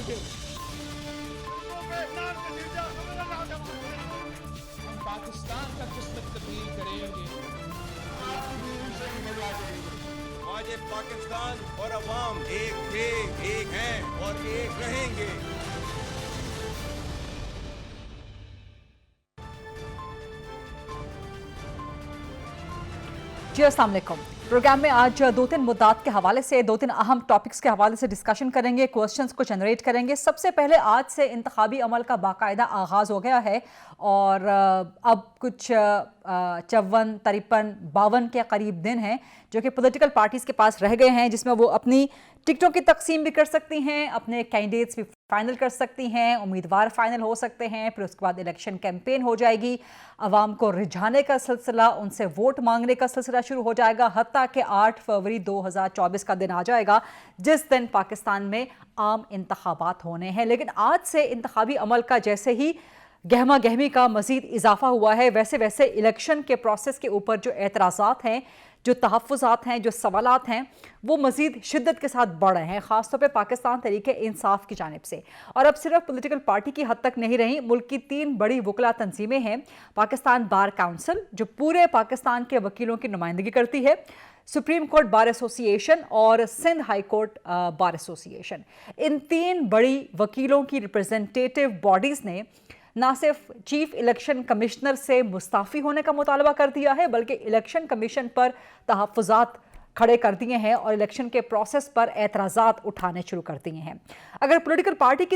हम पाकिस्तान का किस्मत तब्दील करेंगे। आज ये पाकिस्तान और अवाम एक थे, एक हैं और एक रहेंगे। जी अस्सलाम वालेकुम। प्रोग्राम में आज दो तीन मुद्दात के हवाले से, दो तीन अहम टॉपिक्स के हवाले से डिस्कशन करेंगे, क्वेश्चंस को जनरेट करेंगे। सबसे पहले आज से इंतखाबी अमल का बाकायदा आगाज़ हो गया है और अब कुछ 54, 53, 52 के करीब दिन हैं जो कि पॉलिटिकल पार्टीज़ के पास रह गए हैं, जिसमें वो अपनी टिकटों की तकसीम भी कर सकती हैं, अपने कैंडिडेट्स भी फाइनल कर सकती हैं, उम्मीदवार फाइनल हो सकते हैं, फिर उसके बाद इलेक्शन कैंपेन हो जाएगी, आवाम को रिझाने का सिलसिला, उनसे वोट मांगने का सिलसिला शुरू हो जाएगा, हत्ता कि 8 फरवरी 2024 का दिन आ जाएगा जिस दिन पाकिस्तान में आम इंतखाबात होने हैं। लेकिन आज से इंतखाबी अमल का जैसे ही गहमा गहमी का मज़ीद इजाफा हुआ है, वैसे वैसे इलेक्शन के प्रोसेस के ऊपर जो एतराज़ात हैं, जो तहफ़्फ़ुज़ात हैं, जो सवालात हैं, वो मज़ीद शिद्दत के साथ बढ़ रहे हैं, ख़ासतौर पे पाकिस्तान तहरीक इंसाफ की जानिब से। और अब सिर्फ पॉलिटिकल पार्टी की हद तक नहीं रही, मुल्क की 3 बड़ी वकला तंजीमें हैं। पाकिस्तान बार काउंसिल जो पूरे पाकिस्तान के वकीलों की नुमाइंदगी करती है, सुप्रीम कोर्ट बार एसोसिएशन और Sindh high court bar association. इन 3 बड़ी वकीलों की रिप्रेजेंटेटिव बॉडीज़ ने ना सिर्फ चीफ इलेक्शन कमिश्नर से मुस्ताफ़ी होने का मुतालबा कर दिया है, बल्कि इलेक्शन कमीशन पर तहफ़्फ़ुज़ात खड़े कर दिए हैं और इलेक्शन के प्रोसेस पर एतराज़ात उठाने शुरू कर दिए हैं। अगर पॉलिटिकल पार्टीज़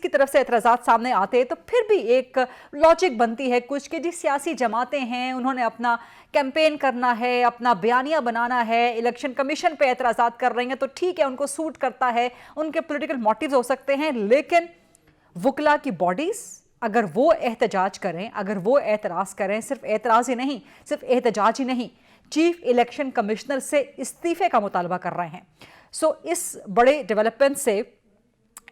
की तरफ से एतराज़ात सामने आते हैं तो फिर भी एक लॉजिक बनती है कुछ कि जी सियासी जमातें हैं, उन्होंने अपना कैंपेन करना है, अपना बयानिया बनाना है, इलेक्शन कमीशन पर एतराज़ात कर रही हैं तो ठीक है, उनको सूट करता है, उनके पॉलिटिकल मोटिव्स हो सकते हैं। लेकिन वकला की बॉडीज़ अगर वो एहतजाज करें, अगर वो एतराज़ करें, सिर्फ एतराज़ ही नहीं, सिर्फ एहतजाज ही नहीं, चीफ इलेक्शन कमिश्नर से इस्तीफ़े का मुतालबा कर रहे हैं। सो इस बड़े डेवलपमेंट से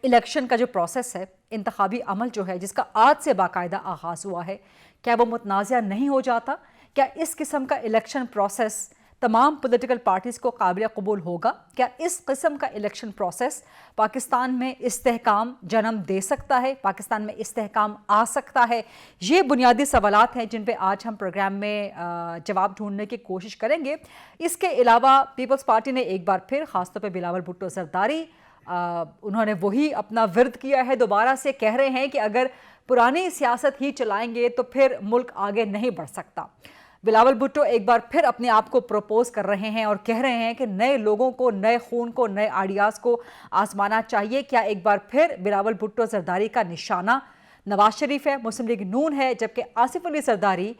इलेक्शन का जो प्रोसेस है, इंतखाबी अमल जो है जिसका आज से बाकायदा आगाज़ हुआ है, क्या वो मुतनाज़ा नहीं हो जाता? क्या इस किस्म का इलेक्शन प्रोसेस तमाम पॉलिटिकल पार्टीज़ को काबिल कबूल होगा? क्या इस किस्म का इलेक्शन प्रोसेस पाकिस्तान में इस्तेहकाम जन्म दे सकता है, पाकिस्तान में इस्तेहकाम आ सकता है? ये बुनियादी सवालात हैं जिन पे आज हम प्रोग्राम में जवाब ढूंढने की कोशिश करेंगे। इसके अलावा पीपल्स पार्टी ने एक बार फिर ख़ासतौर पर बिलावल भुट्टो जरदारी, उन्होंने वही अपना विर्द किया है, दोबारा से कह रहे हैं कि अगर पुरानी सियासत ही चलाएंगे तो फिर मुल्क आगे नहीं बढ़ सकता। बिलावल भुट्टो एक बार फिर अपने आप को प्रपोज कर रहे हैं और कह रहे हैं कि नए लोगों को, नए खून को, नए आइडियाज़ को आजमाना चाहिए। क्या एक बार फिर बिलावल भुट्टो जरदारी का निशाना नवाज शरीफ है, मुस्लिम लीग नून है, जबकि आसिफ अली जरदारी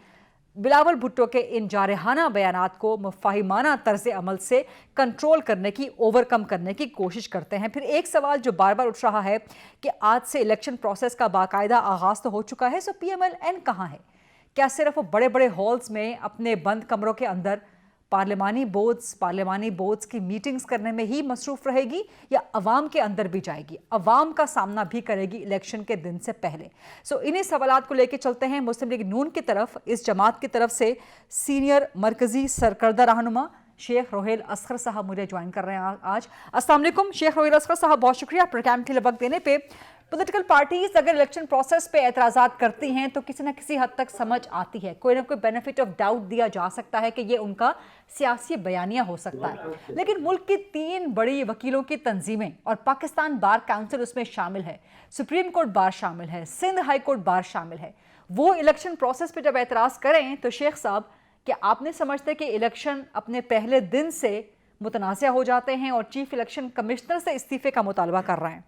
बिलावल भुट्टो के इन जारहाना बयानात को मुफाहिमाना तर्ज अमल से कंट्रोल करने की, ओवरकम करने की कोशिश करते हैं। फिर एक सवाल जो बार बार उठ रहा है कि आज से इलेक्शन प्रोसेस का बाकायदा आगाज़ तो हो चुका है, सो PMLN कहाँ है? क्या सिर्फ वो बड़े बड़े हॉल्स में अपने बंद कमरों के अंदर पार्लिमानी बोर्ड्स की मीटिंग्स करने में ही मसरूफ़ रहेगी या अवाम के अंदर भी जाएगी, अवाम का सामना भी करेगी इलेक्शन के दिन से पहले? सो इन्हीं सवालात को लेकर चलते हैं मुस्लिम लीग नून की तरफ। इस जमात की तरफ से सीनियर मरकज़ी सरकर्दा रहनुमा शेख रोहेल असगर साहब मुझे ज्वाइन कर रहे हैं आज। अस्सलाम वालेकुम शेख रोहेल असगर साहब, बहुत शुक्रिया प्रोग्राम के लिए वक्त देने पे। पॉलिटिकल पार्टीज अगर इलेक्शन प्रोसेस पे एतराज़ात करती हैं तो किसी न किसी हद तक समझ आती है, कोई ना कोई बेनिफिट ऑफ डाउट दिया जा सकता है कि ये उनका सियासी बयानिया हो सकता है। लेकिन मुल्क की 3 बड़ी वकीलों की तंजीमें और पाकिस्तान बार काउंसिल उसमें शामिल है, सुप्रीम कोर्ट बार शामिल है, सिंध हाई कोर्ट बार शामिल है, वो इलेक्शन प्रोसेस पे जब एतराज़ करें तो शेख साहब क्या आपने समझते कि इलेक्शन अपने पहले दिन से मुतनाज़ा हो जाते हैं और चीफ इलेक्शन कमिश्नर से इस्तीफे का मुतालबा कर रहे हैं?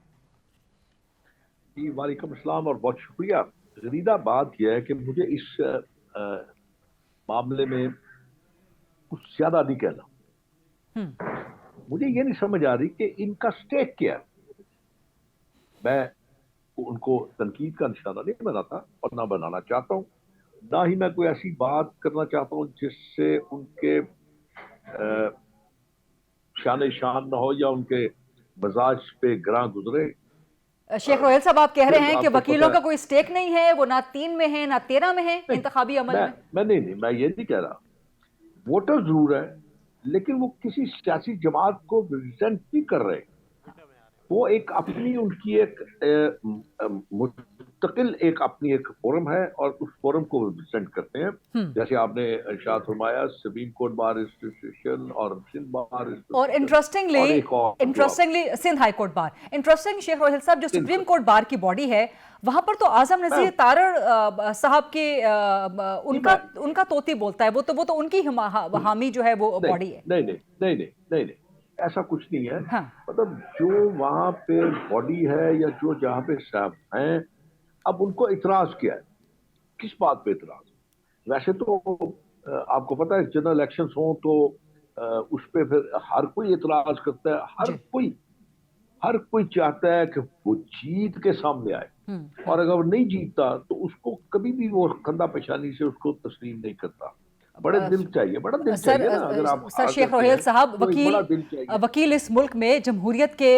जी वालेकुम अस्सलाम और बहुत शुक्रिया। ज़रीदा बात यह है कि मुझे इस मामले में कुछ ज्यादा नहीं कहना। मुझे ये नहीं समझ आ रही कि इनका स्टेक क्या है। मैं उनको तनकीद का निशाना नहीं बनाता और ना बनाना चाहता हूँ, ना ही मैं कोई ऐसी बात करना चाहता हूँ जिससे उनके शान शान ना हो या उनके मजाज पे ग्रां गुजरे। शेख रोहेल साहब, आप कह रहे हैं कि वकीलों का कोई स्टेक नहीं है, वो ना 3 में है ना 13 में है इंतखाबी अमल में? मैं ये नहीं कह रहा। वोटर जरूर है लेकिन वो किसी सियासी जमात को रिप्रेजेंट नहीं कर रहे, वो एक अपनी उनकी एक मुस्तकिल एक अपनी एक फोरम है और उस फोरम को रिप्रेजेंट करते हैं। जैसे आपने इरशाद फरमाया सुप्रीम कोर्ट बार एसोसिएशन और सिंध बार एसोसिएशन और इंटरेस्टिंगली सिंध हाई कोर्ट बार। इंटरेस्टिंग शेख रोहिल साहब, जो सुप्रीम कोर्ट बार की बॉडी है वहां पर तो आजम नजीर तारड़ साहब के उनका तोती बोलता है, वो तो उनकी हामी जो है वो बॉडी है। नहीं, ऐसा कुछ नहीं है। हाँ। मतलब जो वहां पे बॉडी है या जो जहाँ पे साहब हैं, अब उनको इतराज किया है, किस बात पे इतराज? वैसे तो आपको पता है जनरल इलेक्शंस हो तो उस पे फिर हर कोई इतराज करता है, हर कोई चाहता है कि वो जीत के सामने आए, और अगर वो नहीं जीतता तो उसको कभी भी वो कंधा पेशानी से उसको तस्लीम नहीं करता। बड़ा दिल चाहिए ना, अगर आप सर शेख रोहेल साहब, वकील इस मुल्क में जमहूरियत के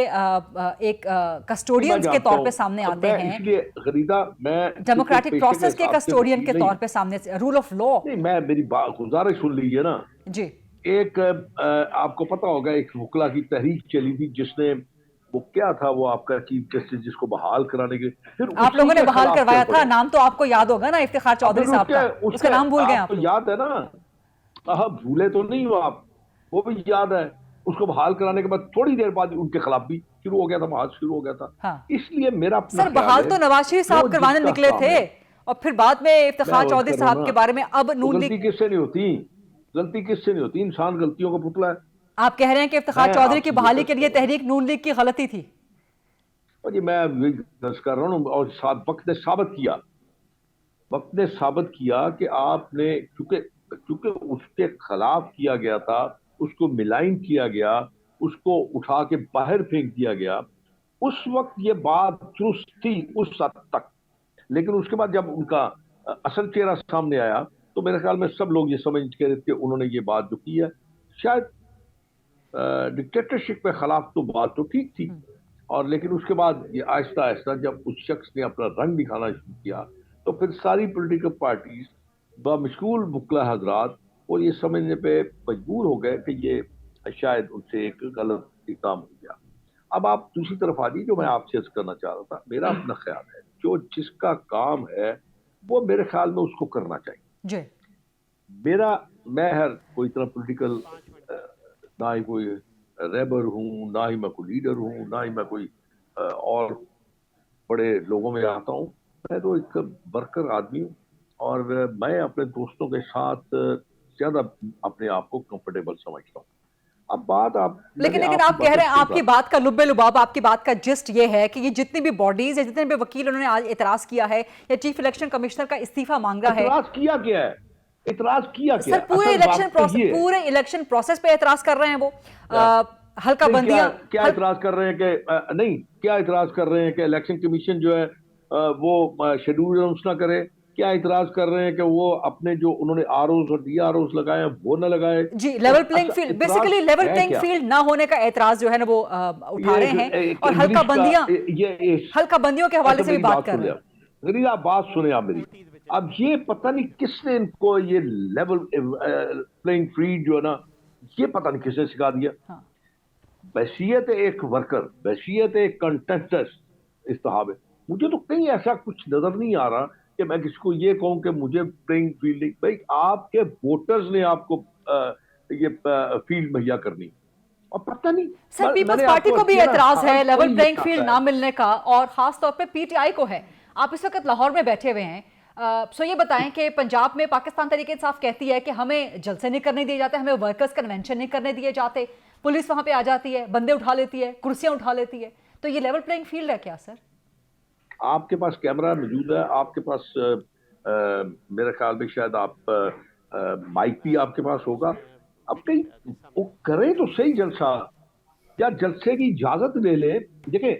एक कस्टोडियन के तौर पे सामने आते हैं, इसलिए गरीदा मैं डेमोक्रेटिक प्रोसेस के कस्टोडियन के तौर पे सामने, रूल ऑफ लॉ। नहीं, मैं मेरी बात गुजारिश सुन लीजिए ना जी। एक आपको पता होगा एक वकला की तहरीक चली थी जिसने वो क्या था, वो आपका चीफ जस्टिस जिसको बहाल कराने के, फिर आप लोगों ने बहाल करवाया था, नाम तो आपको याद होगा ना, इफ्तिखार चौधरी साहब का, उसका नाम भूल गए आप? याद है ना? हाँ, भूले तो नहीं हो आप, वो भी याद है। उसको बहाल कराने के बाद थोड़ी देर बाद उनके खिलाफ भी शुरू हो गया था, बहाल शुरू हो गया था। हाँ। इसलिए मेरा सर बहाल तो नवाज शरीफ साहब करवाने निकले थे, और फिर बाद में इफ्तिखार चौधरी साहब के बारे में अब नून लीग। गलती किससे नहीं होती, इंसान गलतियों का पुतला है। आप कह रहे हैं कि इफ्तिखार चौधरी की बहाली के लिए तहरीक नून लीग की गलती थी? जी मैं दर्ज कर रहा हूँ, और वक्त ने साबित किया कि आपने चूंकि उसके खिलाफ किया गया था, उसको मिलाइन किया गया, उसको उठा के बाहर फेंक दिया गया, उस वक्त ये बात दुरुस्त थी उस हद तक। लेकिन उसके बाद जब उनका असल चेहरा सामने आया तो मेरे ख्याल में सब लोग ये समझ गए कि उन्होंने ये बात जो की है, शायद डिक्टेटरशिप के खिलाफ तो बात तो ठीक थी, और लेकिन उसके बाद ये आहिस्ता आहिस्ता जब उस शख्स ने अपना रंग दिखाना शुरू किया तो फिर सारी पॉलिटिकल पार्टीज बमशगूल वकला हजरात और ये समझने पे मजबूर हो गए कि ये शायद उनसे एक गलत काम हो गया। अब आप दूसरी तरफ आ जाइए, जो मैं आपसे अर्ज करना चाह रहा था, मेरा अपना ख्याल है जो जिसका काम है वो मेरे ख्याल में उसको करना चाहिए। मैं हर कोई तरह पॉलिटिकल ना ही कोई रेबर हूँ, ना ही मैं कोई लीडर हूँ, ना ही मैं कोई और बड़े लोगों में आता हूँ। मैं तो एक वर्कर आदमी हूँ और मैं अपने दोस्तों के साथ ज्यादा अपने आप को कंफर्टेबल समझता हूँ। अब बात आप लेकिन आप कह रहे हैं, आपकी बात का लुब्बे लुबाब, आपकी बात का जिस्ट ये है कि ये जितनी भी बॉडीज या जितने भी वकील उन्होंने आज इतराज किया है या चीफ इलेक्शन कमिश्नर का इस्तीफा मांगा है, इतराज किया क्या है? सर पूरे इलेक्शन प्रोसेस पे एतराज कर रहे हैं वो। हल्का बंदियां क्या इतराज कर रहे हैं कि नहीं, क्या इतराज कर रहे हैं कि इलेक्शन कमीशन जो है वो शेड्यूल अनाउंस ना करे? क्या इतराज कर रहे हैं कि वो अपने जो उन्होंने आरओज और डीआरओज लगाए हैं वो ना लगाए? जी, level playing field, basically level playing field ना होने का एतराज जो है ना वो उठा रहे हैं, और हल्का बंदियों के हवाले से भी बात कर रहे हैं। गरीब आप बात सुने आप मेरी। अब ये पता नहीं किसने इनको ये लेवल प्लेइंग फील्ड जो है ना, ये पता नहीं किसने सिखा दिया। हाँ। बैशियत एक वर्कर, बैशियत एक कंटेस्टेंट इस्तेहाब है। मुझे तो कहीं ऐसा कुछ नजर नहीं आ रहा कि मैं किसी को ये कहूं कि मुझे प्लेइंग फील्ड नहीं। भाई आपके वोटर्स ने आपको ये फील्ड मुहैया करनी, और पता नहीं सर पीपल्स पार्टी को भी एतराज है लेवल प्लेइंग फील्ड ना मिलने का, और खास तौर पे पीटीआई को है। आप इस वक्त लाहौर में बैठे हुए हैं, सो ये बताएं कि पंजाब में पाकिस्तान तरीके इंसाफ कहती है कि हमें जलसे नहीं करने दिए जाते, हमें वर्कर्स कन्वेंशन नहीं करने दिए जाते, पुलिस वहां पे आ जाती है, बंदे उठा लेती है, कुर्सियां उठा लेती है, तो ये लेवल प्लेइंग फील्ड है क्या सर? आपके पास कैमरा मौजूद है, आपके पास मेरे ख्याल में शायद आप माइक भी आपके पास होगा। अब कहीं वो करें तो सही जलसा, या जलसे की इजाजत ले ले। देखिए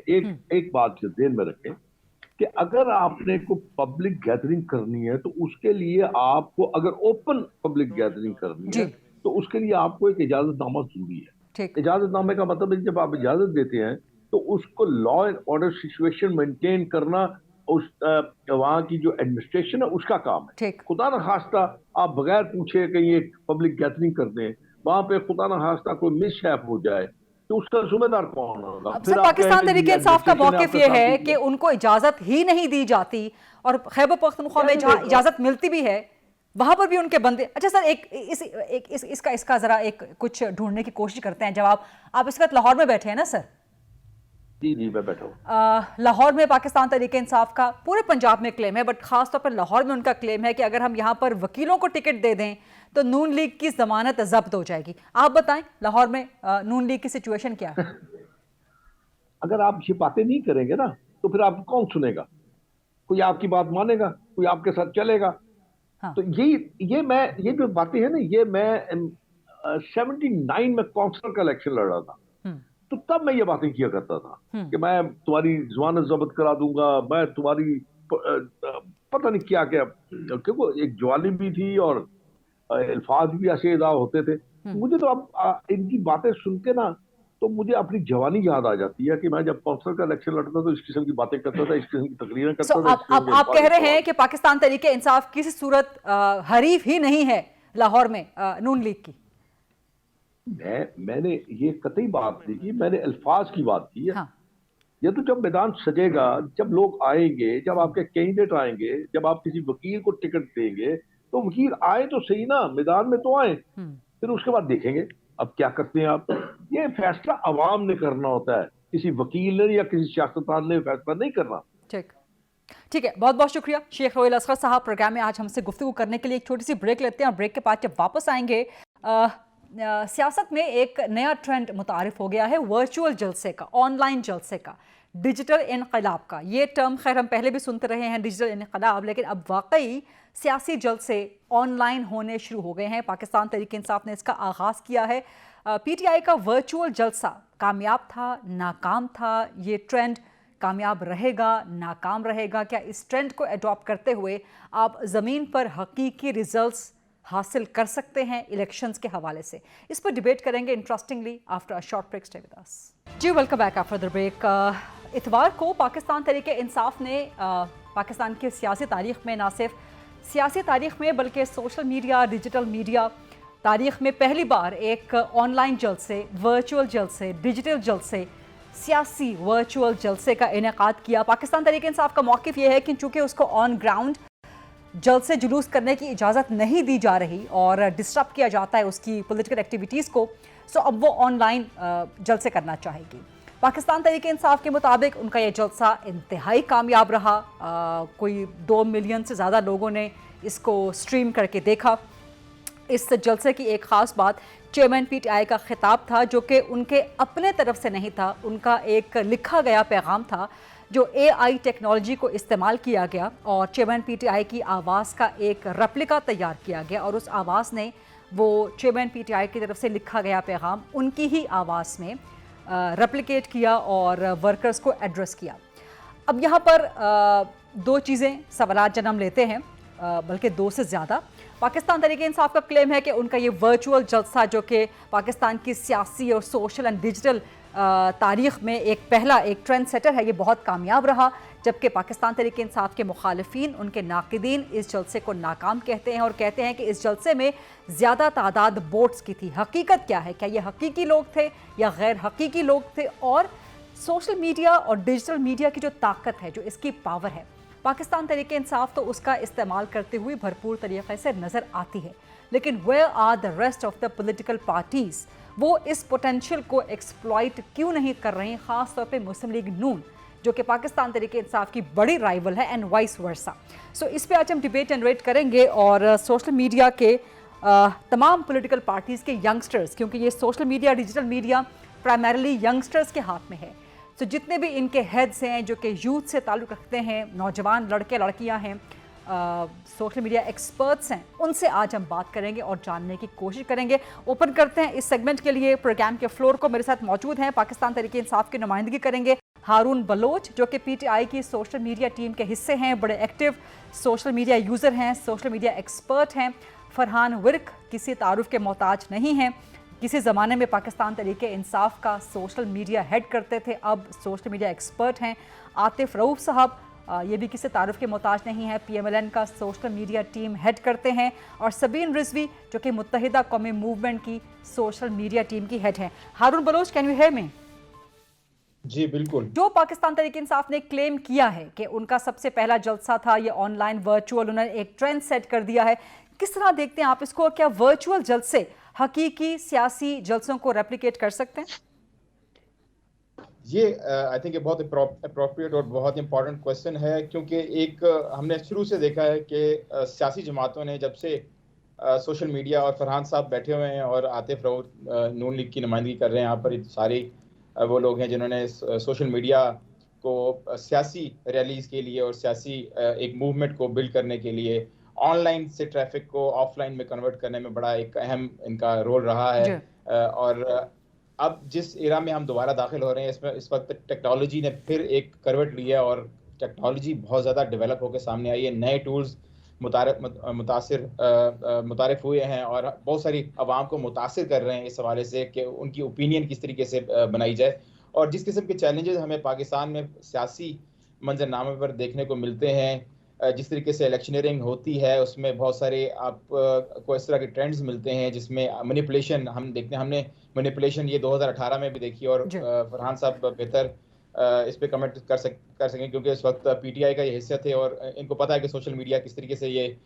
एक बात ध्यान में रखें कि अगर आपने को पब्लिक गैदरिंग करनी है तो उसके लिए आपको, अगर ओपन पब्लिक गैदरिंग करनी है तो उसके लिए आपको एक इजाजतनामा जरूरी है। इजाजतनामे का मतलब है जब आप इजाजत देते हैं तो उसको law and order situation maintain करना उस वहाँ की जो एडमिनिस्ट्रेशन है उसका काम है। खुदा न खास्ता आप बगैर पूछे कहीं एक पब्लिक गैदरिंग करते हैं, वहां पे खुदा न खास्ता कोई मिसहैप हो जाए तो उसका जिम्मेदार कौन होगा? अब फिर सर आप पाकिस्तान कहेंगे तहरीक जी, इंसाफ का administration ने मौकिफ आपका ये साथ है नहीं कि दिया। उनको इजाजत ही नहीं दी जाती, और खैबर पख्तूनख्वा में जहां क्या इजाजत मिलती भी है वहां पर भी उनके बंदे। अच्छा सर, इसका जरा एक कुछ ढूंढने की कोशिश करते हैं। जब आप इस वक्त लाहौर में बैठे हैं ना सर? जी जी, मैं बैठा हूँ। लाहौर में पाकिस्तान तहरीक इंसाफ का पूरे पंजाब में क्लेम है, बट खास तौर पर लाहौर में उनका क्लेम है कि अगर हम यहाँ पर वकीलों को टिकट दे दें तो नून लीग की जमानत जब्त हो जाएगी। आप बताएं लाहौर में नून लीग की सिचुएशन क्या है? अगर आप ये बातें नहीं करेंगे ना, तो फिर आप कौन सुनेगा? कोई आपकी बात मानेगा? कोई आपके साथ चलेगा? हाँ। तो ये जो बातें हैं ना, ये मैं 79 में काउंसिलर का इलेक्शन लड़ रहा था, तो तब मैं ये बातें किया करता था कि मैं तुम्हारी जमानत जब्त करा दूंगा, मैं तुम्हारी पता नहीं क्या क्या, क्योंकि एक ज्वाली भी थी और अल्फाज भी ऐसे अदा होते थे। मुझे तो अब इनकी बातें सुन के ना, तो मुझे अपनी जवानी याद आ जाती है कि मैं जब काउंसिलर का इलेक्शन लड़ता तो इस किस्म की बातें करता था, इस किस्म की तकरीरें करता था। आप कह रहे हैं कि पाकिस्तान तहरीक इंसाफ किसी सूरत हरीफ ही नहीं है लाहौर में नून लीग की? मैंने ये कतई बात नहीं की, मैंने अल्फाज की बात की है। हाँ। ये तो जब मैदान सजेगा, जब लोग आएंगे, जब आपके कैंडिडेट आएंगे, जब आप किसी वकील को टिकट देंगे, तो वकील आए तो सही ना, मैदान में तो आए, फिर उसके बाद देखेंगे अब क्या करते हैं आप। ये फैसला अवाम ने करना होता है, किसी वकील ने या किसी सियासतदान ने फैसला नहीं करना। ठीक है, बहुत बहुत शुक्रिया शेख रोहिल असगर साहब प्रोग्राम में आज हमसे गुफ्तगू करने के लिए। एक छोटी सी ब्रेक लेते हैं और ब्रेक के बाद जब वापस आएंगे, सियासत में एक नया ट्रेंड मुतारिफ हो गया है वर्चुअल जलसे का, ऑनलाइन जलसे का, डिजिटल इनकलाब का। ये टर्म खैर हम पहले भी सुनते रहे हैं, डिजिटल इनकलाब, लेकिन अब वाकई सियासी जलसे ऑनलाइन होने शुरू हो गए हैं। पाकिस्तान तहरीक इंसाफ ने इसका आगाज़ किया है। पीटीआई का वर्चुअल जलसा कामयाब था, नाकाम था? ये ट्रेंड कामयाब रहेगा, नाकाम रहेगा? क्या इस ट्रेंड को एडॉप्ट करते हुए आप ज़मीन पर हकीकी रिजल्ट्स हासिल कर सकते हैं इलेक्शंस के हवाले से? इस पर डिबेट करेंगे interestingly after a short break. Stay with us. जी, welcome back after the break. इतवार को पाकिस्तान तहरीक इंसाफ ने पाकिस्तान की सियासी तारीख में, ना सिर्फ सियासी तारीख में बल्कि सोशल मीडिया, डिजिटल मीडिया तारीख में पहली बार एक ऑनलाइन जलसे, वर्चुअल जलसे, डिजिटल जलसे, सियासी वर्चुअल जलसे का इनेकाद किया। पाकिस्तान तहरीक इंसाफ का मौक़िफ़ ये है कि चूँकि उसको ऑन ग्राउंड जलसे जुलूस करने की इजाज़त नहीं दी जा रही और डिस्टर्ब किया जाता है उसकी पॉलिटिकल एक्टिविटीज़ को, सो अब वो ऑनलाइन जलसे करना चाहेगी। पाकिस्तान तहरीक इंसाफ के मुताबिक उनका ये जलसा इंतहाई कामयाब रहा। कोई 2 मिलियन से ज़्यादा लोगों ने इसको स्ट्रीम करके देखा। इस जलसे की एक ख़ास बात चेयरमैन पीटीआई का खिताब था, जो कि उनके अपने तरफ से नहीं था, उनका एक लिखा गया पैगाम था जो एआई टेक्नोलॉजी को इस्तेमाल किया गया और चेयरमैन पीटीआई की आवाज़ का एक रेप्लिका तैयार किया गया और उस आवाज़ ने वो चेयरमैन पीटीआई की तरफ से लिखा गया पैगाम उनकी ही आवाज़ में रेप्लिकेट किया और वर्कर्स को एड्रेस किया। अब यहाँ पर 2 चीज़ें सवालात जन्म लेते हैं, बल्कि 2 से ज़्यादा। पाकिस्तान तहरीक इंसाफ का क्लेम है कि उनका ये वर्चुअल जलसा, जो कि पाकिस्तान की सियासी और सोशल एंड डिजिटल तारीख़ में एक ट्रेंड सेटर है, ये बहुत कामयाब रहा। जबकि पाकिस्तान तहरीक इंसाफ के मुखालिफिन, उनके नाकिदीन इस जलसे को नाकाम कहते हैं और कहते हैं कि इस जलसे में ज़्यादा तादाद बोट्स की थी। हकीकत क्या है? क्या ये हकीकी लोग थे या गैर हकीकी लोग थे? और सोशल मीडिया और डिजिटल मीडिया की जो ताकत है, जो इसकी पावर है, पाकिस्तान तहरीक इंसाफ तो उसका इस्तेमाल करते हुए भरपूर तरीके से नज़र आती है, लेकिन where are the rest of the political parties? वो इस पोटेंशियल को एक्सप्लॉइट क्यों नहीं कर रही, ख़ास तौर पे मुस्लिम लीग नून, जो कि पाकिस्तान तहरीक इंसाफ की बड़ी राइवल है, एंड वाइस वर्सा। सो इस पे आज हम डिबेट जनरेट करेंगे और सोशल मीडिया के तमाम पॉलिटिकल पार्टीज़ के यंगस्टर्स, क्योंकि ये social media, digital media primarily youngsters के हाथ में है, तो जितने भी इनके हेड्स हैं जो कि यूथ से ताल्लुक़ रखते हैं, नौजवान लड़के लड़कियां हैं, सोशल मीडिया एक्सपर्ट्स हैं, उनसे आज हम बात करेंगे और जानने की कोशिश करेंगे। ओपन करते हैं इस सेगमेंट के लिए प्रोग्राम के फ्लोर को। मेरे साथ मौजूद हैं, पाकिस्तान तहरीक इंसाफ की नुमाइंदगी करेंगे हारून बलोच, जो कि पीटीआई की सोशल मीडिया टीम के हिस्से हैं, बड़े एक्टिव सोशल मीडिया यूज़र हैं, सोशल मीडिया एक्सपर्ट हैं। फरहान विर्क किसी तारुफ के मोहताज नहीं हैं, किसी ज़माने में पाकिस्तान तहरीक इंसाफ का सोशल मीडिया हेड करते थे, अब सोशल मीडिया एक्सपर्ट हैं। आतिफ रऊफ साहब ये भी किसी तारुफ के मोहताज नहीं है। PMLN का सोशल मीडिया टीम हेड करते हैं और सबीन रिजवी जो कि मुत्तहिदा कौमी मूवमेंट की सोशल मीडिया टीम की हेड हैं। Haroon Baloch, can you hear me? जी बिल्कुल। जो पाकिस्तान तहरीक इंसाफ ने क्लेम किया है कि उनका सबसे पहला जलसा था ये ऑनलाइन वर्चुअल, उन्होंने एक ट्रेंड सेट कर दिया है, किस तरह देखते हैं आप इसको? और क्या वर्चुअल जलसे हकीकी सियासी जलसों को रेप्लिकेट कर सकते हैं? ये आई थिंक ये बहुत अप्रोप्रिएट और बहुत इंपॉर्टेंट क्वेश्चन है, क्योंकि एक हमने शुरू से देखा है कि सियासी जमातों ने जब से सोशल मीडिया और फरहान साहब बैठे हुए हैं और आतिफ रऊफ नून लीग की नुमाइंदगी कर रहे हैं यहाँ पर, सारी वो लोग हैं जिन्होंने सोशल मीडिया को सियासी रैलीज के लिए और सियासी एक मूवमेंट को बिल्ड करने के लिए ऑनलाइन से ट्रैफिक को ऑफलाइन में कन्वर्ट करने में बड़ा एक अहम इनका रोल रहा है। और अब जिस एरा में हम दोबारा दाखिल हो रहे हैं, इसमें इस वक्त टेक्नोलॉजी ने फिर एक करवट लिया और टेक्नोलॉजी बहुत ज़्यादा डेवलप होकर सामने आई है। नए टूल्स मुतारिफ हुए हैं और बहुत सारी आवाम को मुतासिर कर रहे हैं इस हवाले से कि उनकी ओपिनियन किस तरीके से बनाई जाए। और जिस किस्म के चैलेंजेस हमें पाकिस्तान में सियासी मंजरनामे पर देखने को मिलते हैं, जिस तरीके से इलेक्शनरिंग होती है, उसमें बहुत सारे आपको इस तरह के ट्रेंड्स मिलते हैं जिसमें मैनिपुलेशन हम देखते हैं। हमने मैनिपुलेशन ये 2018 में भी देखी और फरहान साहब बेहतर इस पे कमेंट कर सकें क्योंकि इस वक्त PTI का ये हिस्सा थे और इनको पता है कि सोशल मीडिया किस तरीके से ये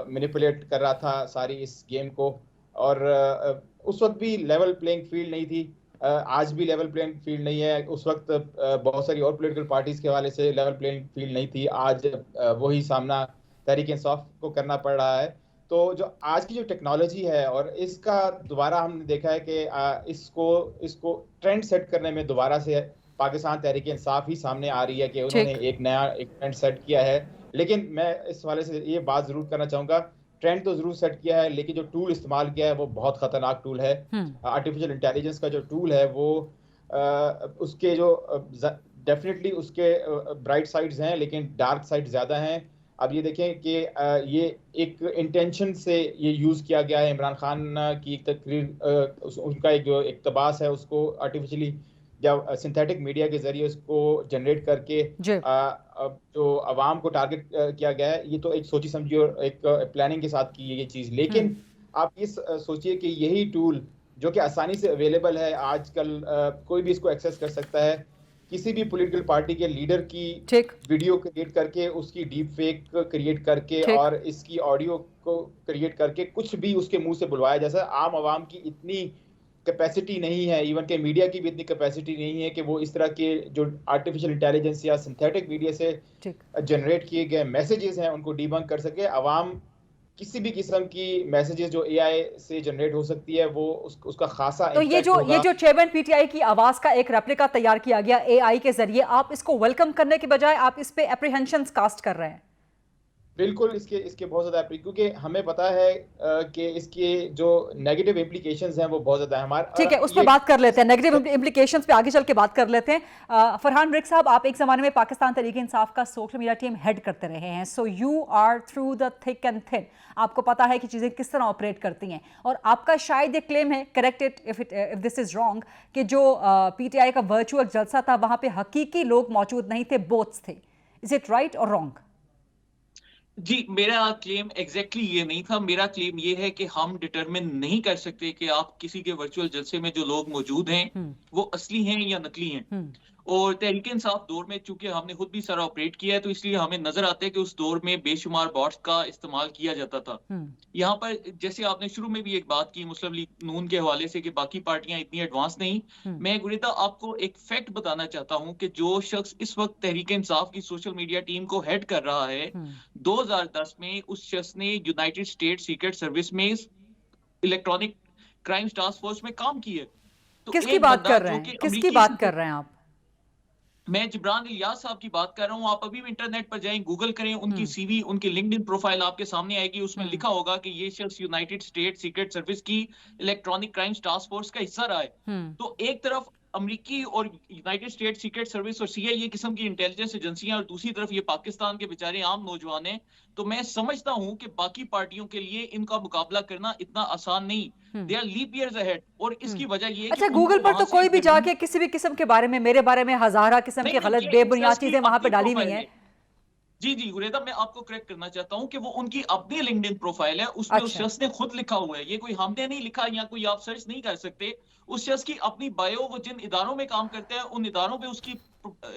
मैनिपुलेट कर रहा था सारी इस गेम को। और उस वक्त भी लेवल प्लेइंग फील्ड नहीं थी, आज भी लेवल प्लेइंग फील्ड नहीं है। उस वक्त बहुत सारी और पॉलिटिकल पार्टीज के हवाले से लेवल प्लेइंग फील्ड नहीं थी, आज वही सामना तहरीक इंसाफ को करना पड़ रहा है। तो जो आज की जो टेक्नोलॉजी है और इसका दोबारा हमने देखा है कि इसको ट्रेंड सेट करने में दोबारा से पाकिस्तान तहरीक इंसाफ ही सामने आ रही है कि उन्होंने एक नया ट्रेंड सेट किया है। लेकिन मैं इस हवाले से ये बात जरूर करना चाहूँगा, ट्रेंड तो जरूर सेट किया है लेकिन जो टूल इस्तेमाल किया है वो बहुत खतरनाक टूल है। आर्टिफिशियल इंटेलिजेंस का जो टूल है वो उसके जो डेफिनेटली उसके ब्राइट साइड्स हैं लेकिन डार्क साइड ज़्यादा हैं। अब ये देखें कि ये एक इंटेंशन से ये यूज़ किया गया है। इमरान खान की एक तकरीर, उनका एक जो इक़्तिबास है उसको आर्टिफिशियली या सिंथेटिक मीडिया के जरिए उसको जनरेट करके जो आवाम को टारगेट किया गया है, ये तो एक सोची समझी और एक प्लानिंग के साथ की ये चीज़। लेकिन आप ये सोचिए कि यही टूल जो कि आसानी से अवेलेबल है आजकल, कोई भी इसको एक्सेस कर सकता है, किसी भी पॉलिटिकल पार्टी के लीडर की वीडियो क्रिएट करके उसकी डीप फेक क्रिएट करके और इसकी ऑडियो को क्रिएट करके कुछ भी उसके मुंह से बुलवाया। जैसा आम आवाम की इतनी कैपेसिटी नहीं है, इवन के मीडिया की भी इतनी कैपेसिटी नहीं है कि वो इस तरह के जो आर्टिफिशियल इंटेलिजेंस या सिंथेटिक मीडिया से जनरेट किए गए मैसेजेस हैं उनको डीबंक कर सके। आवाम किसी भी किस्म की मैसेजेस जो AI से जनरेट हो सकती है वो उसका खासा तो ये जो चेयरमैन PTI की आवाज का एक रेप्लिका तैयार किया गया AI के जरिए, आप इसको वेलकम करने के बजाय आप इस पे एप्रीहेंशंस कास्ट कर रहे हैं? बिल्कुल, इसके बहुत ज़्यादा, क्योंकि हमें पता है कि इसके जो नेगेटिव इम्प्लीकेशंस हैं वो बहुत ज़्यादा है हमारे। ठीक है, उस पर बात कर लेते हैं, नेगेटिव इम्प्लीकेशंस पे आगे चल के बात कर लेते हैं। फरहान रिक साहब, आप एक ज़माने में पाकिस्तान तहरीक इंसाफ का सोशल मीडिया टीम हेड करते रहे हैं, so you are through the thick and thin, आपको पता है कि चीज़ें किस तरह ऑपरेट करती हैं। और आपका शायद ये क्लेम है, correct it if this is wrong, कि जो PTI का वर्चुअल जलसा था वहाँ पे हकीकी लोग मौजूद नहीं थे, बोट्स थे। इज इट राइट और रॉन्ग? जी, मेरा क्लेम एग्जैक्टली ये नहीं था। मेरा क्लेम ये है कि हम डिटरमिन नहीं कर सकते कि आप किसी के वर्चुअल जलसे में जो लोग मौजूद हैं वो असली हैं या नकली हैं। और तहरीक इंसाफ दौर में चूंकि हमने खुद भी सारा ऑपरेट किया है तो इसलिए हमें नजर आता है कि उस दौर में बेशुमार बॉट्स का इस्तेमाल किया जाता था। यहाँ पर जैसे आपने शुरू में भी एक बात की मुस्लिम लीग नून के हवाले से कि बाकी पार्टियां इतनी एडवांस नहीं, मैं गुरिदा आपको एक फैक्ट बताना चाहता हूँ कि जो शख्स इस वक्त तहरीक इंसाफ की सोशल मीडिया टीम को हेड कर रहा है, 2010 में उस शख्स ने यूनाइटेड स्टेट सीक्रेट सर्विस में इलेक्ट्रॉनिक क्राइम्स टास्क फोर्स में काम किया। तो किसकी बात कर रहे हैं? किसकी बात कर रहे हैं आप? मैं जिब्रान इलियास साहब की बात कर रहा हूं। आप अभी भी इंटरनेट पर जाएं, गूगल करें, उनकी CV, उनकी लिंक्डइन प्रोफाइल आपके सामने आएगी, उसमें लिखा होगा कि ये शख्स यूनाइटेड स्टेट सीक्रेट सर्विस की इलेक्ट्रॉनिक क्राइम्स टास्क फोर्स का हिस्सा रहा है। तो एक तरफ अमेरिकी और यूनाइटेड स्टेट सीक्रेट सर्विस और CIA किस्म की इंटेलिजेंस एजेंसियां और दूसरी तरफ ये पाकिस्तान के बेचारे आम नौजवान हैं। तो मैं समझता हूं कि बाकी पार्टियों के लिए इनका मुकाबला करना इतना आसान नहीं। They are leap years ahead. और इसकी वजह ये अच्छा, गूगल पर तो कोई भी जाके किसी भी किस्म के बारे में, मेरे बारे में हजारा किस्म की गलत बेबुनियाद चीजें वहां पे डाली हुई हैं। जी जी गुरेदा, मैं आपको करेक्ट करना चाहता हूं कि वो उनकी अपनी लिंक्डइन प्रोफाइल है, उसमें उस अच्छा। शख्स ने खुद लिखा हुआ है, ये कोई हमने नहीं लिखा या कोई आप सर्च नहीं कर सकते। उस शख्स की अपनी बायो, वो जिन इदारों में काम करते हैं उन इदारों पे उसकी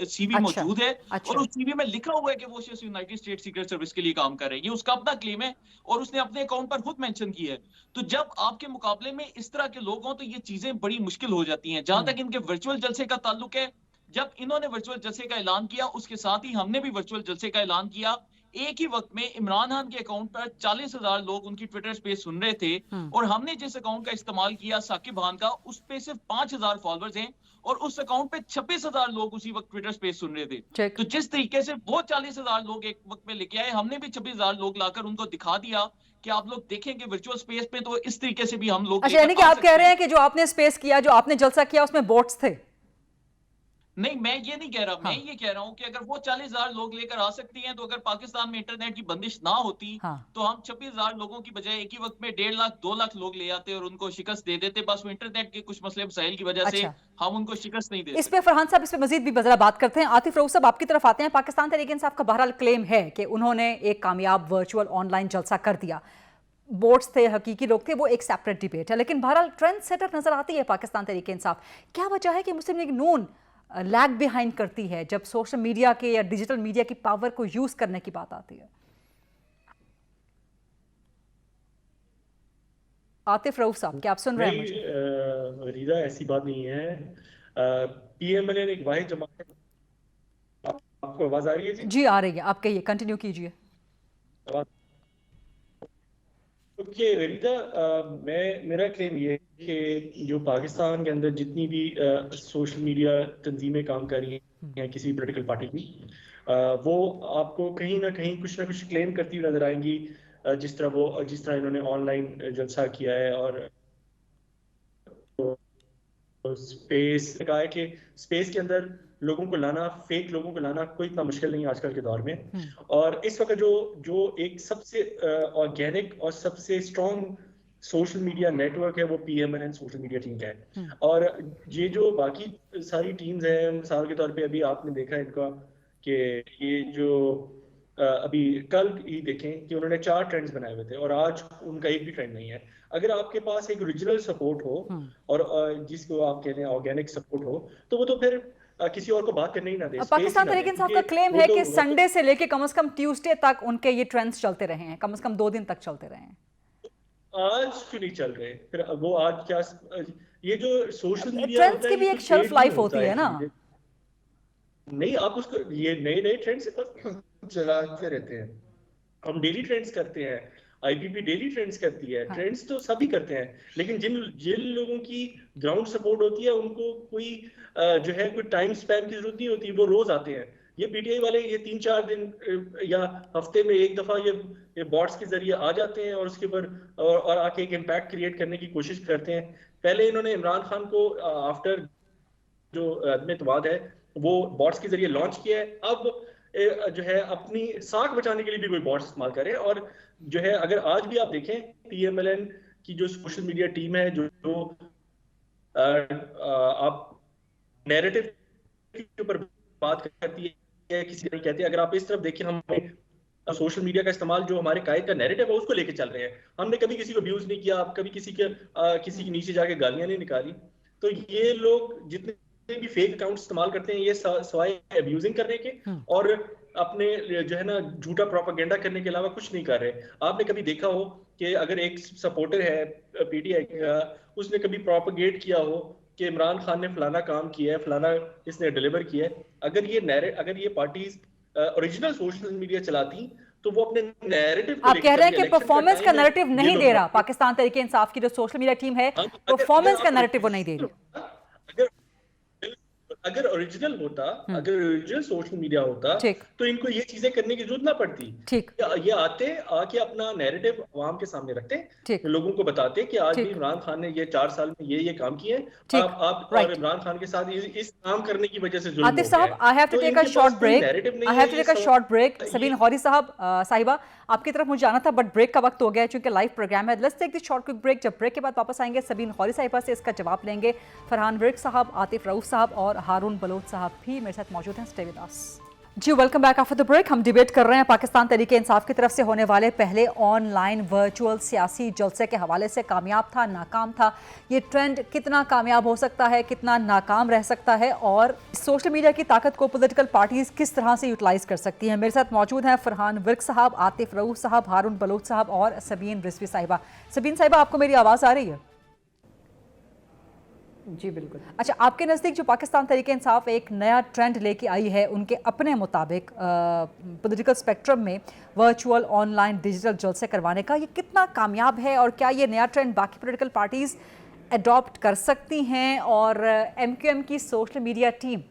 सीवी अच्छा। मौजूद है, अच्छा। और उस सीवी में लिखा हुआ है कि वो शख्स यूनाइटेड स्टेट सीक्रेट सर्विस के लिए काम कर रहे हैं। ये उसका अपना क्लेम है और उसने अपने अकाउंट पर खुद मेंशन किया है। तो जब आपके मुकाबले में इस तरह के लोग हों तो ये चीजें बड़ी मुश्किल हो जाती हैं। जहां तक इनके वर्चुअल जलसे का ताल्लुक है, जब इन्होंने वर्चुअल जलसे का ऐलान किया, उसके साथ ही हमने भी वर्चुअल जलसे का ऐलान किया। एक ही वक्त में इमरान खान के अकाउंट पर 40,000 लोग उनकी ट्विटर स्पेस सुन रहे थे, और हमने जिस अकाउंट का इस्तेमाल किया साकिब खान का, उस पे सिर्फ 5,000 फॉलोअर्स हैं, और उस अकाउंट पे 26,000 लोग उसी वक्त ट्विटर स्पेस सुन रहे थे। ठीक। तो जिस तरीके से वो 40,000 लोग एक वक्त में लेके आए, हमने भी 26,000 लोग लाकर उनको दिखा दिया कि आप लोग देखेंगे वर्चुअल स्पेस पे तो इस तरीके से भी हम लोग। अच्छा, यानी कि आप कह रहे हैं कि जो आपने स्पेस किया, जो आपने जलसा किया, उसमें बोट्स थे? नहीं, मैं ये नहीं कह रहा। हाँ। मैं ये कह रहा हूं कि अगर वो 40,000 लोग लेकर आ सकती हैं, तो अगर पाकिस्तान में इंटरनेट की बंदिश ना होती, हाँ। तो हम 26,000 लोगों की बजाय एक ही वक्त में 1.5 लाख 2 लाख लोग ले आते और उनको शिकस्त दे देते। बस वो इंटरनेट के कुछ मसले मसाइल की वजह से अच्छा। हम उनको शिकस्त नहीं दे इस सकते। पे फरहान साहब, इस पे मजीद भी बजरा बात करते हैं। आतिफ रऊफ साहब, आपकी तरफ आते हैं। पाकिस्तान तहरीक इंसाफ का बहरहाल क्लेम है कि उन्होंने एक कामयाब वर्चुअल ऑनलाइन जलसा कर दिया। बोट्स थे, हकीकी लोग थे, वो एक सेपरेट डिबेट है। लेकिन बहरहाल ट्रेंड सेटर नजर आती है पाकिस्तान तहरीक इंसाफ। क्या वजह है कि मुस्लिम लीग नून लैग बिहाइंड करती है जब सोशल मीडिया के या डिजिटल मीडिया की पावर को यूज करने की बात आती है? आतिफ रऊफ साहब, क्या आप सुन रहे हैं मुझे? रीदा, ऐसी बात नहीं है। पीएमएल एक वाहिद जमात है। आपको आवाज आ रही है? जी आ रही है, आप कहिए, कंटिन्यू कीजिए। ओके रीदा, मेरा क्लेम ये है कि जो पाकिस्तान के अंदर जितनी भी सोशल मीडिया तंजीमें काम कर रही हैं किसी भी पोलिटिकल पार्टी की, वो आपको कहीं ना कहीं कुछ ना कुछ क्लेम करती हुई नजर आएंगी, जिस तरह इन्होंने ऑनलाइन जलसा किया है। और स्पेस कहा है कि स्पेस के अंदर लोगों को लाना, फेक लोगों को लाना कोई इतना मुश्किल नहीं है आजकल के दौर में। और इस वक्त जो एक सबसे ऑर्गेनिक और सबसे स्ट्रॉन्ग सोशल मीडिया नेटवर्क है वो पीएमएलएन सोशल मीडिया टीम का है। और ये जो बाकी सारी टीम्स हैं, मिसाल के तौर पे अभी आपने देखा इनका कि ये जो अभी कल ही देखें कि उन्होंने 4 ट्रेंड्स बनाए हुए थे और आज उनका एक भी ट्रेंड नहीं है। अगर आपके पास एक ओरिजिनल सपोर्ट हो और जिसको आप कहते हैं ऑर्गेनिक सपोर्ट हो, तो वो तो फिर किसी और को बात करने ही ना दे। पाकिस्तान तहरीक इंसाफ का क्लेम है कि संडे से लेके कम से कम ट्यूसडे तक उनके ये ट्रेंड्स चलते रहे हैं, कम से कम 2 दिन तक चलते रहे हैं। आज क्यों नहीं चल रहे? फिर वो आज क्या, ये जो सोशल मीडिया ट्रेंड्स की भी एक शेल्फ लाइफ होती है ना। नहीं, आप उसको, ये नए ट्रेंड्स चलाते रहते हैं। हम डेली ट्रेंड्स करते हैं, आईपीपी डेली ट्रेंड्स करती है। हाँ। ट्रेंड्स तो सभी करते हैं, लेकिन जिन लोगों की ग्राउंड सपोर्ट होती है उनको कोई जो है कोई टाइम स्पैन की जरूरत नहीं होती, वो रोज आते हैं। ये पीटीआई वाले ये 3-4 दिन या हफ्ते में एक दफा ये बॉट्स के जरिए आ जाते हैं और उसके ऊपर और आके एक इम्पैक्ट क्रिएट करने की कोशिश करते हैं। पहले इन्होंने इमरान खान को आफ्टर जो अदम है वो बॉट्स के जरिए लॉन्च किया है। अब जो है अपनी साख बचाने के लिए भी कोई बॉट्स इस्तेमाल करे। और जो है अगर आज भी आप देखें पीएमएलएन की जो सोशल मीडिया टीम है, जो आप नैरेटिव के ऊपर बात करती है, किसी नहीं कहती। अगर आप इस तरफ देखें, हम सोशल मीडिया का इस्तेमाल जो हमारे कायद का नैरेटिव है उसको लेके चल रहे हैं। हमने कभी किसी को अब्यूज नहीं किया, कभी किसी के नीचे जाके गालियां नहीं निकाली। तो ये लोग जितने भी फेक अकाउंट इस्तेमाल करते हैं, ये सवाए अब्यूजिंग करने के और अपने जो है ना झूठा प्रोपेगेंडा करने के अलावा कुछ नहीं कर रहे। आपने कभी देखा हो कि अगर एक सपोर्टर है पीटीआई का, उसने कभी प्रोपेगेट किया हो कि इमरान खान ने फलाना काम किया है, फलाना इसने डिलीवर किया है, अगर ये पार्टीज ओरिजिनल सोशल मीडिया चलाती तो वो अपने नैरेटिव आप कह रहे हैं कि परफॉर्मेंस का नैरेटिव नहीं दे रहा पाकिस्तान तहरीक इंसाफ की जो सोशल मीडिया टीम है, परफॉर्मेंस का नैरेटिव वो नहीं दे रही। अगर ओरिजिनल होता, अगर ओरिजिनल सोशल मीडिया होता तो इनको ये चीजें करने की जरूरत ना पड़ती। ठीक, ये आके अपना नैरेटिव अवाम के सामने रखते, लोगों को बताते कि आज भी इमरान खान ने ये 4 साल में ये काम किए हैं। आप और इमरान खान के साथ इस काम करने की वजह से जुल्म हो गया है। Atif Sahab, I have to take a short break. Sabeen Gauri Sahab, Sahiba आपकी तरफ मुझे जाना था बट ब्रेक का वक्त हो गया चूंकि लाइव प्रोग्राम है। Let's take this short quick break. जब ब्रेक के बाद वापस आएंगे सबीन गौरी साहिबा से इसका जवाब लेंगे। फरहान विर्क साहब, आतिफ रऊफ साहब और हारून बलोच साहब भी मेरे साथ मौजूद हैं। Stay with us. जी welcome back after the break. हम डिबेट कर रहे हैं पाकिस्तान तहरीक इंसाफ की तरफ से होने वाले पहले ऑनलाइन वर्चुअल सियासी जलसे के हवाले से। कामयाब था, नाकाम था, ये ट्रेंड कितना कामयाब हो सकता है, कितना नाकाम रह सकता है, और सोशल मीडिया की ताकत को पॉलिटिकल पार्टीज किस तरह से यूटिलाइज कर सकती हैं। मेरे साथ मौजूद हैं फरहान विर्क साहब, आतिफ रऊफ साहब, हारून बलोच साहब और सबीन रिजवी साहिबा। सबीन साहिबा, आपको मेरी आवाज़ आ रही है? जी बिल्कुल। अच्छा, आपके नज़दीक जो पाकिस्तान तहरीक इंसाफ एक नया ट्रेंड लेके आई है, उनके अपने मुताबिक पॉलिटिकल स्पेक्ट्रम में वर्चुअल ऑनलाइन डिजिटल जलसे करवाने का, ये कितना कामयाब है और क्या ये नया ट्रेंड बाकी पॉलिटिकल पार्टीज़ अडॉप्ट कर सकती हैं? और MQM की सोशल मीडिया टीम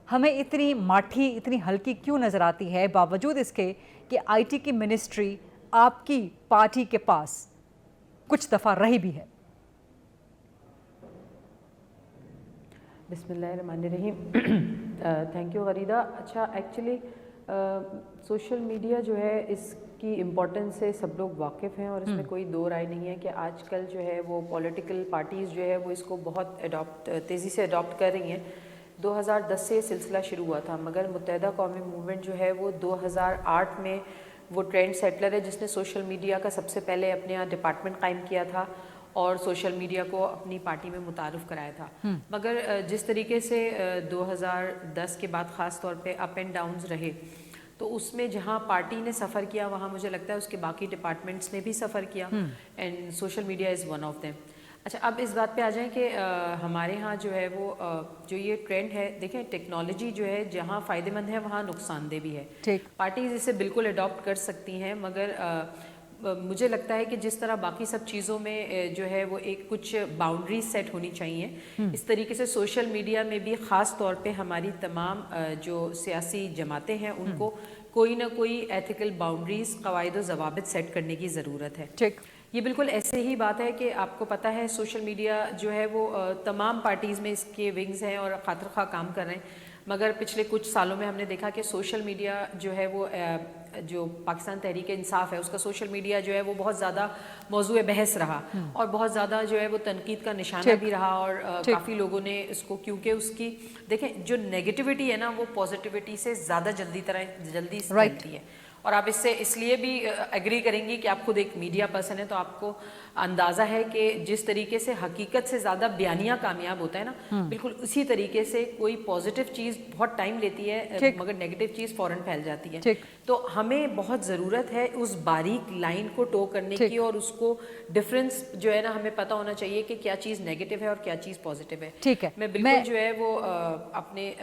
हमें इतनी माठी, इतनी हल्की क्यों नज़र आती है, बावजूद इसके कि IT की मिनिस्ट्री आपकी पार्टी के पास कुछ दफ़ा रही भी है? बिस्मिल्लाहिर्रहमानिर्रहीम। Thank you Gharida. अच्छा, एक्चुअली सोशल मीडिया जो है इसकी इम्पोर्टेंस से सब लोग वाकिफ़ हैं और इसमें कोई दो राय नहीं है कि आजकल जो है वो पॉलिटिकल पार्टीज़ जो है वो इसको बहुत तेज़ी से अडॉप्ट कर रही हैं। 2010 से ये सिलसिला शुरू हुआ था, मगर मुत्तहिदा कौमी मूवमेंट जो है वो 2008 में वो ट्रेंड सेटलर है जिसने सोशल मीडिया का सबसे पहले अपने यहाँ डिपार्टमेंट कायम किया था और सोशल मीडिया को अपनी पार्टी में मुतारुफ कराया था। मगर जिस तरीके से 2010 के बाद ख़ास तौर पे अप एंड डाउन्स रहे, तो उसमें जहाँ पार्टी ने सफ़र किया वहाँ मुझे लगता है उसके बाकी डिपार्टमेंट्स ने भी सफ़र किया, and social media is one of them. अच्छा, अब इस बात पे आ जाएं कि हमारे यहाँ जो है वो जो ये ट्रेंड है, देखें टेक्नोलॉजी जो है जहाँ फ़ायदेमंद है वहाँ नुकसानदेह भी है। पार्टीज़ इसे बिल्कुल अडॉप्ट कर सकती हैं, मगर मुझे लगता है कि जिस तरह बाकी सब चीज़ों में जो है वो एक कुछ बाउंड्रीज सेट होनी चाहिए, इस तरीके से सोशल मीडिया में भी ख़ास तौर पे हमारी तमाम जो सियासी जमातें हैं उनको कोई ना कोई एथिकल बाउंड्रीज, कवायद व ज़वाबित सेट करने की ज़रूरत है। ठीक, ये बिल्कुल ऐसे ही बात है कि आपको पता है सोशल मीडिया जो है वो तमाम पार्टीज़ में इसके विंग्स हैं और खातिर खा काम कर रहे हैं, मगर पिछले कुछ सालों में हमने देखा कि सोशल मीडिया जो है वो जो पाकिस्तान तहरीक इंसाफ है उसका सोशल मीडिया जो है वो बहुत ज़्यादा मौजूए बहस रहा और बहुत ज़्यादा जो है वो तनकीद का निशाना भी रहा, और काफ़ी लोगों ने इसको, क्योंकि उसकी देखें जो नेगेटिविटी है ना वो पॉजिटिविटी से ज़्यादा जल्दी फैलती है। और आप इससे इसलिए भी एग्री करेंगी कि आप खुद एक मीडिया पर्सन है, तो आपको अंदाज़ा है कि जिस तरीके से हकीकत से ज़्यादा बयानिया कामयाब होता है ना, बिल्कुल उसी तरीके से कोई पॉजिटिव चीज़ बहुत टाइम लेती है मगर नेगेटिव चीज़ फ़ौरन फैल जाती है। तो हमें बहुत ज़रूरत है उस बारीक लाइन को टो करने की, और उसको डिफरेंस जो है ना हमें पता होना चाहिए कि क्या चीज़ नेगेटिव है और क्या चीज़ पॉजिटिव है। ठीक है, मैं बिल्कुल जो है वो अपने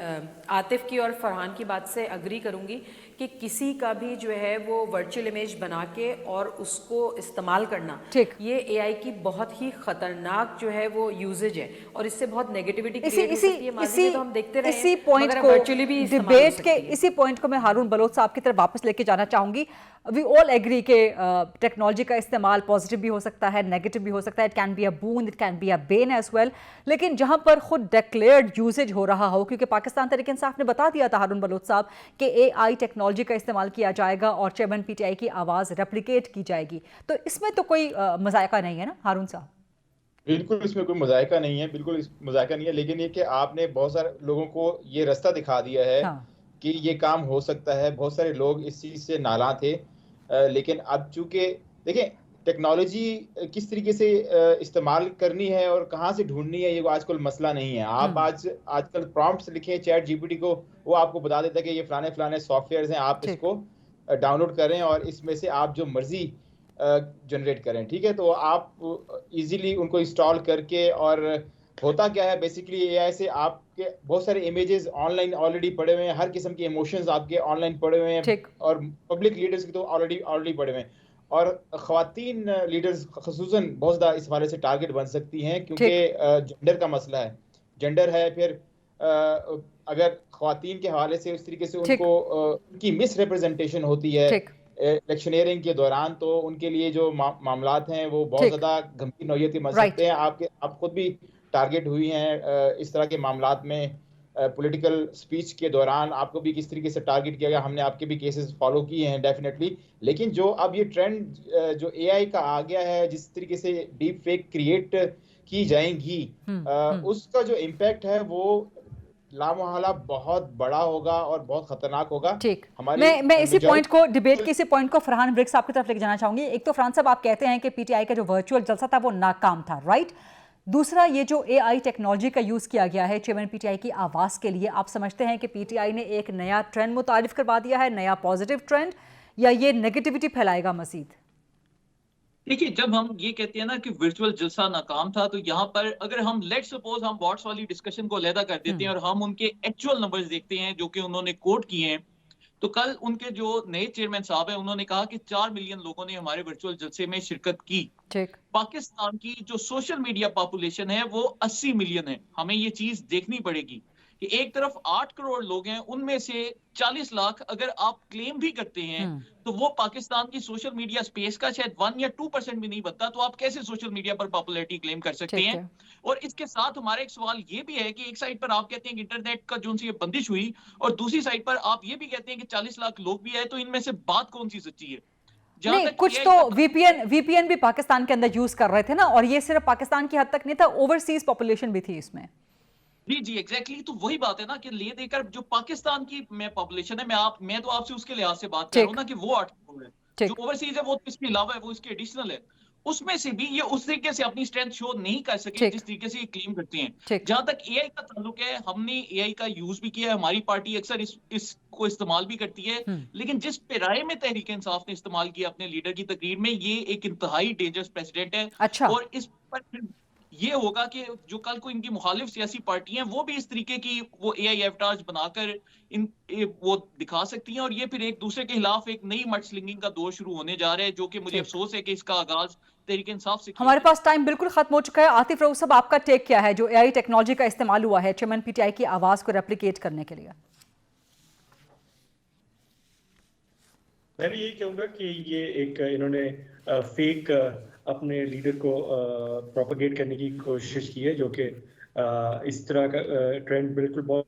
आतिफ की और फरहान की बात से अग्री करूँगी कि किसी का भी जो है वो वर्चुअल इमेज बना के और उसको इस्तेमाल करना, ये AI की बहुत ही खतरनाक जो है वो यूजेज है, और इससे बहुत नेगेटिविटी क्रिएट हो सकती है। माज़ी में तो हम देखते रहे हैं, इसी पॉइंट को डिबेट के इसी पॉइंट को मैं हारून बलोच साहब की तरफ वापस लेके जाना चाहूंगी। वी ऑल एग्री के टेक्नोलॉजी का इस्तेमाल पॉजिटिव भी हो सकता है, नेगेटिव भी हो सकता है, it can be a boon, it can be a bane as well, लेकिन जहां पर खुद डिक्लेयर्ड यूजेज हो रहा हो, क्योंकि पाकिस्तान तहरीक इंसाफ ने बता दिया था हारून बलोच साहब कि AI टेक्नोलॉजी का इस्तेमाल किया जाएगा और चेयरमैन PTI की आवाज़ रेप्लिकेट की जाएगी, तो इसमें तो कोई मजायका नहीं है ना हारून साहब? बिल्कुल इसमें कोई मजायका नहीं है, बिल्कुल मजायका नहीं है, लेकिन ये कि आपने बहुत सारे लोगों को ये रास्ता दिखा दिया है कि ये काम हो सकता है। बहुत सारे लोग इस चीज़ से नाला थे, लेकिन अब चूंकि देखें टेक्नोलॉजी किस तरीके से इस्तेमाल करनी है और कहाँ से ढूंढनी है, ये आजकल मसला नहीं है। आप आजकल प्रॉम्प्ट्स लिखें चैट GPT को, वो आपको बता देता है कि ये फलाने फलाने सॉफ्टवेयर हैं, आप इसको डाउनलोड करें और इसमें से आप जो मर्जी जनरेट करें, ठीक है। तो आप इजीली उनको इंस्टॉल करके, और होता क्या है बेसिकली AI से आपके बहुत सारे इमेजेस ऑनलाइन ऑलरेडी पड़े हुए हैं, हर किस्म के इमोशंस आपके ऑनलाइन पड़े हुए हैं, और पब्लिक लीडर्स के तो ऑलरेडी पड़े हुए हैं, और ख्वातीन लीडर्स खसूसन बहुत ज़्यादा इस वाले से टारगेट बन सकती हैं, क्योंकि जेंडर का मसला है, जेंडर है। फिर अगर ख्वातीन के हवाले से उस तरीके से उनको उनकी मिस रिप्रेजेंटेशन होती है इलेक्शनियरिंग के दौरान, तो उनके लिए जो मामलात हैं वो बहुत ज़्यादा गंभीर नौयत के बन सकते हैं। आप खुद भी टारगेट हुई हैं इस तरह के मामलात में, पॉलिटिकल स्पीच के दौरान आपको भी किस तरीके से टारगेट किया गया, हमने आपके भी केसेस फॉलो किए हैं डेफिनेटली। लेकिन जो अब ये ट्रेंड जो AI का आ गया है, जिस तरीके से डीप फेक क्रिएट की जाएंगी, उसका जो इम्पैक्ट है वो लामहला बहुत बड़ा होगा और बहुत खतरनाक होगा। ठीक, हमारी मैं इसी मिजाज- पॉइंट को, डिबेट के इसी पॉइंट को फरहान ब्रिक्स आपकी तरफ लेके जाना चाहूंगी। एक तो फरहान साहब आप कहते हैं कि पीटीआई का जो वर्चुअल जलसा था वो नाकाम था, राइट? दूसरा, ये जो एआई टेक्नोलॉजी का यूज किया गया है चेयरमैन पीटीआई की आवाज के लिए, आप समझते हैं कि पीटीआई ने एक नया ट्रेंड मुतारिफ करवा दिया है, नया पॉजिटिव ट्रेंड, या ये नेगेटिविटी फैलाएगा मजीद? देखिए, जब हम ये कहते हैं ना कि वर्चुअल जलसा नाकाम था, तो यहाँ पर अगर हम लेट सपोज हम बॉट्स वाली डिस्कशन को अलहदा कर देते हैं और हम उनके एक्चुअल नंबर्स देखते हैं जो कि उन्होंने कोट किए हैं, तो कल उनके जो नए चेयरमैन साहब हैं उन्होंने कहा कि 4 मिलियन लोगों ने हमारे वर्चुअल जलसे में शिरकत की। ठीक, पाकिस्तान की जो सोशल मीडिया पॉपुलेशन है वो 80 मिलियन है। हमें ये चीज देखनी पड़ेगी कि एक तरफ 8 करोड़ लोग हैं, उनमें से 40 लाख अगर आप क्लेम भी करते हैं तो वो पाकिस्तान की सोशल मीडिया स्पेस का शायद 1 या 2% भी नहीं बनता, तो आप कैसे सोशल मीडिया पर पॉपुलैरिटी क्लेम कर सकते ठीक हैं? है। और इसके साथ हमारा एक सवाल ये भी है कि एक साइड पर आप कहते हैं कि इंटरनेट का जो उनसे ये बंदिश हुई, और दूसरी साइड पर आप ये भी कहते हैं कि 40 लाख लोग भी है, तो इनमें से बात कौन सी सच्ची है? जहां नहीं, तक कुछ AI तो का- वीपीएन भी पाकिस्तान के अंदर यूज कर रहे थे ना, और ये सिर्फ पाकिस्तान की हद तक नहीं था, ओवरसीज पॉपुलेशन भी थी इसमें। जी जी एग्जैक्टली, तो वही बात है ना कि ले देकर जो पाकिस्तान की में पॉपुलेशन है, मैं तो आपसे उसके लिहाज से बात कर रहा हूँ ना कि वो 8 करोड़ है, ठीक। जो ओवरसीज है वो तो इसके अलावा है, वो इसके एडिशनल है, उसमें से भी ये उस तरीके से अपनी स्ट्रेंथ शो नहीं कर सके ठीक। जिस तरीके से ये क्लेम करते हैं। ठीक। जहां तक एआई का ताल्लुक है, हमने एआई का यूज भी किया है, हमारी पार्टी अक्सर इसको इस्तेमाल भी करती है, लेकिन जिस पे राय में तहरीक इंसाफ ने इस्तेमाल किया अपने लीडर की तकरीर में, ये एक इंतहाई डेंजरस प्रेसिडेंट है। अच्छा। और इस पर फिर ये होगा कि जो कल को इनकी मुखालिफ सियासी पार्टियां वो भी इस तरीके की वो एआई एवटार्स बनाकर वो दिखा सकती हैं, और ये फिर एक दूसरे के खिलाफ एक नई मड स्लिंगिंग का दौर शुरू होने जा रहा है, जो कि मुझे अफसोस है कि इसका आगाज तहरीक इंसाफ से किया हमारे है। पास टाइम बिल्कुल खत्म हो चुका है। आतिफ रऊफ साहब, आपका टेक क्या है जो एआई टेक्नोलॉजी का इस्तेमाल हुआ है चेयरमैन पीटीआई की आवाज को रेप्लिकेट करने के लिए? मैं भी यही कहूंगा कि ये एक इन्होंने फेक अपने लीडर को प्रोपेगेट करने की कोशिश की है, जो कि इस तरह का ट्रेंड बिल्कुल बहुत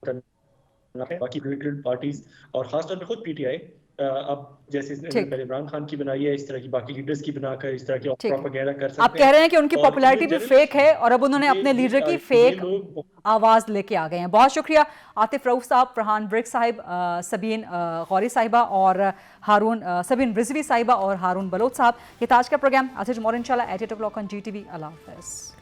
खतरनाक है। बाकी पॉलिटिकल पार्टीज और खासतौर पे खुद पीटीआई अब जैसे इसने ठीक। पहले इमरान खान की बनाई है, इस तरह की बाकी लीडर्स की बनाकर इस तरह की ठीक। प्रोपेगेंडा कर सकते आप कह रहे हैं कि उनकी और पॉपुलैरिटी ये भी जनरल- फेक है और अब उन्होंने अपने लीडर की ये फेक लोग आवाज लेके आ गए हैं। बहुत शुक्रिया आतिफ रऊफ साहब, फरहान ब्रिक साहिब, सबीन गौरी साहिबा और सबीन रिजवी साहिबा और हारून बलोच साहब। ये ताज का प्रोग्राम आज मोर इंशाल्लाह 8 o'clock on GTV। अल्लाह हाफ़िज़।